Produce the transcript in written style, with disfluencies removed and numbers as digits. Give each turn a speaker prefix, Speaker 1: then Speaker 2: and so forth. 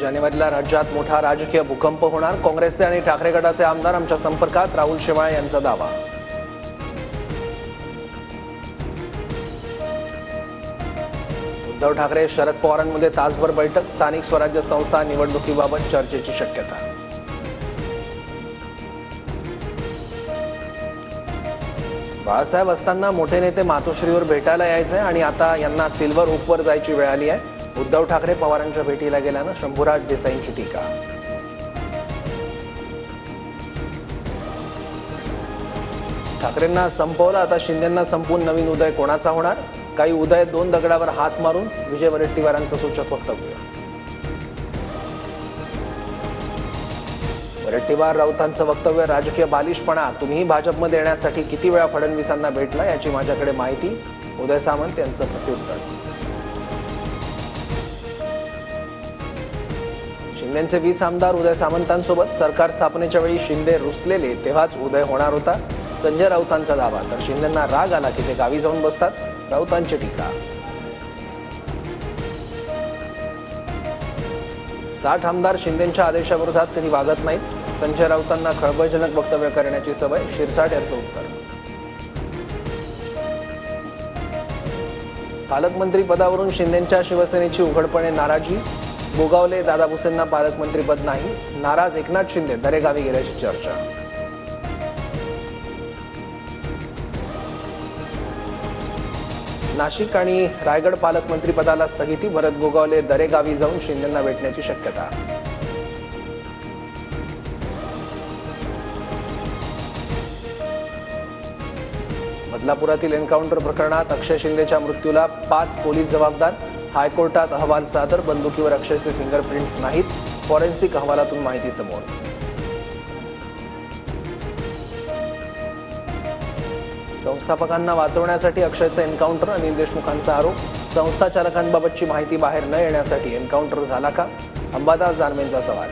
Speaker 1: जानेवारीला राज्यात मोठा राजकीय भूकंप होणार. काँग्रेसचे आणि ठाकरे गटाचे आमदार आमच्या संपर्कात, राहुल शेवाळे यांचा दावा. उद्धव ठाकरे शरद पवारांमध्ये तासभर बैठक. स्थानिक स्वराज्य संस्था निवडणुकीबाबत चर्चेची शक्यता. बाळासाहेब असताना मोठे नेते मातोश्रीवर भेटायला यायचे आणि आता यांना सिल्वर ओकवर जायची वेळ आली आहे. उद्धव ठाकरे पवारांच्या भेटीला गेल्यानं शंभूराज देसाईंची टीका. ठाकरेंना संपवलं, आता शिंदेंना संपून नवीन उदय कोणाचा होणार? काही उदय दोन दगडावर हात मारून, विजय वडेट्टीवारांचं सूचक वक्तव्य. वडेट्टीवार राऊतांचं वक्तव्य राजकीय बालिशपणा. तुम्ही भाजपमध्ये येण्यासाठी किती वेळा फडणवीसांना भेटला याची माझ्याकडे माहिती. उदय सामंत यांचं प्रत्युत्तर. शिंदेचे 20 आमदार उदय सामंतांसोबत. सरकार स्थापनेच्या वेळी शिंदे रुसलेले तेव्हाच उदय होणार होता, संजय राऊतांचा दावा. तर शिंदेंना राग आला की ते गावी जाऊन बसतात, राऊतांची टीका. 60 आमदार शिंदेंच्या आदेशाविरोधात कधी वागत नाहीत. संजय राऊतांना खळबळजनक वक्तव्य करण्याची सवय, शिरसाट यांचं उत्तर. पालकमंत्री पदावरून शिंदेंच्या शिवसेनेची उघडपणे नाराजी. गोगावले दादा भुसेंना पालकमंत्रीपद नाही. नाराज एकनाथ शिंदे दरेगावी गेल्याची चर्चा. नाशिक आणि रायगड पालकमंत्रीपदाला स्थगिती. भरत गोगावले दरेगावी जाऊन शिंदेंना भेटण्याची शक्यता. बदलापुरातील एन्काउंटर प्रकरणात अक्षय शिंदेच्या मृत्यूला 5 पोलीस जबाबदार. हायकोर्टात अहवाल सादर. बंदुकीवर अक्षयचे फिंगरप्रिंट्स नाहीत. फॉरेन्सिक अहवालातून माहिती समोर. संस्थापकांना वाचवण्यासाठी अक्षयचं एन्काउंटर. अनिल देशमुखांचा आरोप. संस्था चालकांबाबतची माहिती बाहेर न येण्यासाठी एन्काउंटर झाला का? अंबादास दानवेंचा सवाल.